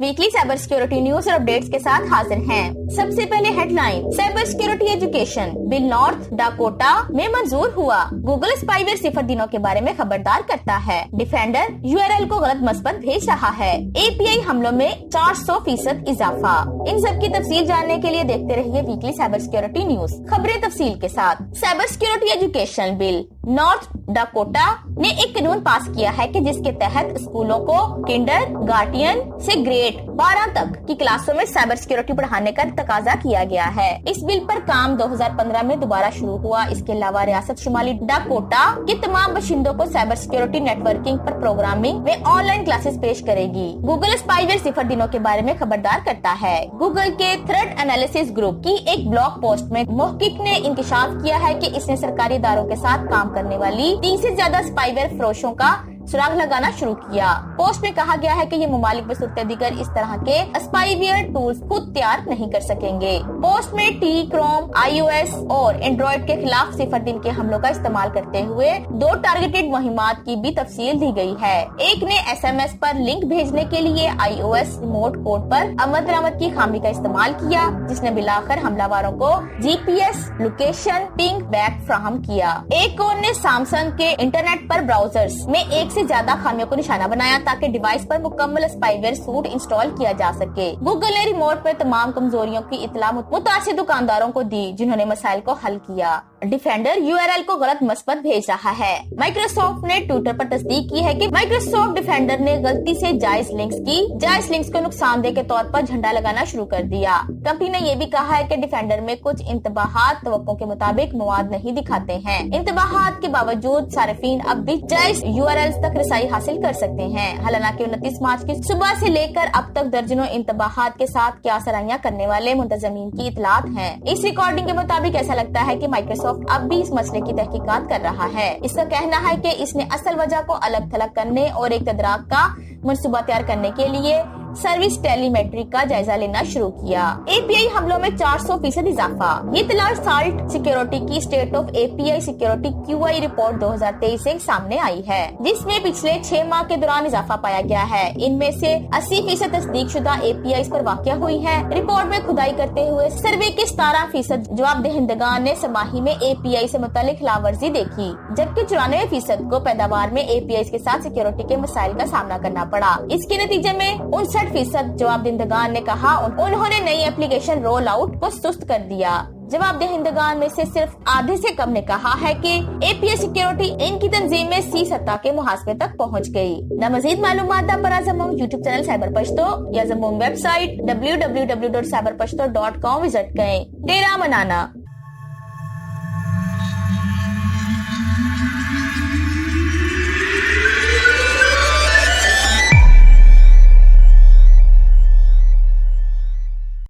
Weekly cyber security news और updates के साथ हाजिर हैं। सबसे पहले headline, cyber security education bill north Dakota में मंजूर हुआ। गूगल स्पाईवेयर 0 दिनों के बारे में खबरदार करता है। डिफेंडर यूआरएल को गलत मसबत भेज रहा है। एपीआई हमलों में 400% इजाफा। इन सब की तफसील जानने के लिए देखते रहिए वीकली साइबर सिक्योरिटी न्यूज। खबरें तफसील के साथ। Cyber security education bill north Dakota ने एक कानून पास किया है कि जिसके तहत स्कूलों को किंडर गार्डियन से ग्रेड 12 तक की क्लासों में साइबर सिक्योरिटी पढ़ाने का तकाजा किया गया है। इस बिल पर काम 2015 में दोबारा शुरू हुआ। इसके अलावा रियासत शुमाली डाकोटा के तमाम बाशिंदों को साइबर सिक्योरिटी नेटवर्किंग पर प्रोग्रामिंग में ऑनलाइन क्लासेस पेश करेगी। गूगल स्पाईवेयर 0 दिनों के बारे में खबरदार करता है। गूगल के थ्रेट एनालिसिस ग्रुप की एक ब्लॉग पोस्ट में मुहक्किक ने इंकशाफ किया है कि इसने सरकारी इदारों के साथ काम करने वाली 30 से ज्यादा स्पाईवेयर फरोशों का सुराग लगाना शुरू किया। पोस्ट में कहा गया है कि ये मुमालिक बशर्ते दीगर इस तरह के स्पाईवेयर टूल्स खुद तैयार नहीं कर सकेंगे। पोस्ट में टी, क्रोम, iOS और एंड्रॉइड के खिलाफ 0 दिन के हमलों का इस्तेमाल करते हुए 2 टारगेटेड मुहिमात की भी तफसील दी गई है। एक ने SMS पर लिंक भेजने के लिए iOS रिमोट कोड पर आमद दरामद की खामी का इस्तेमाल किया, जिसने बिलाखिर हमलावरों को GPS लोकेशन पिंग बैक फ्राहम किया। एक और ने सैमसंग के इंटरनेट पर ब्राउजर्स में एक से ज्यादा खामियों को निशाना बनाया ताकि डिवाइस पर मुकम्मल स्पाईवेयर सूट इंस्टॉल किया जा सके। गूगल ने रिमोट पर तमाम कमजोरियों की इत्तला मुतासिर दुकानदारों को दी, जिन्होंने मसाइल को हल किया। डिफेंडर यूआरएल को गलत मसबत भेज रहा है। माइक्रोसॉफ्ट ने ट्विटर पर तस्दीक की है कि माइक्रोसॉफ्ट डिफेंडर ने गलती से जायज लिंक्स को नुकसानदेह के तौर पर झंडा लगाना शुरू कर दिया। कंपनी ने यह भी कहा है कि डिफेंडर में कुछ इंतबाहात तवक्को के मुताबिक मवाद नहीं दिखाते हैं। इंतबाहात के बावजूद सार्फिन अब भी जायज यूआरएल तक रसाई हासिल कर सकते हैं। हालांकि 29 मार्च की सुबह से लेकर अब तक दर्जनों इंतबाहात के साथ क्या सराहियां करने वाले मुंतजमीन की इतलात हैं। इस रिकॉर्डिंग के मुताबिक ऐसा लगता है कि माइक्रोसॉफ्ट अब भी इस मसले की तहकीकात कर रहा है। इसका कहना है कि इसने असल वजह को अलग थलग करने और एक तदराक का मंसूबा तैयार करने के लिए सर्विस टेलीमेट्री का जायजा लेना शुरू किया। एपीआई हमलों में 400% इजाफा। ये इत्तला साल्ट सिक्योरिटी की state of API security QI report 2023 से सामने आई है, जिसमें पिछले 6 माह के दौरान इजाफा पाया गया है। इनमें से 80% तस्दीक शुदा API पर वाक़या हुई है। रिपोर्ट में खुदाई करते हुए सर्वे के 17% जवाब दहिंदगान ने समाही में API से मुतालिक खिलाफवर्जी देखी, जबकि 94% को पैदावार में API के साथ सिक्योरिटी के मसाइल का सामना करना पड़ा। इसके नतीजे में 59% जवाब दहिंदगान ने कहा उन्होंने नई एप्लीकेशन रोल आउट को सुस्त कर दिया। जवाब दहिंदगान में से सिर्फ आधे से कम ने कहा है कि API सिक्योरिटी इनकी तंजीम में C सतह के मुहासबे तक पहुंच गई। मज़ीद मालूमात पर जमूंग यूट्यूब चैनल साइबर पश्तो या जमूंग वेबसाइट www.cyberpashto.com विजिट करें। डेरा मनाना।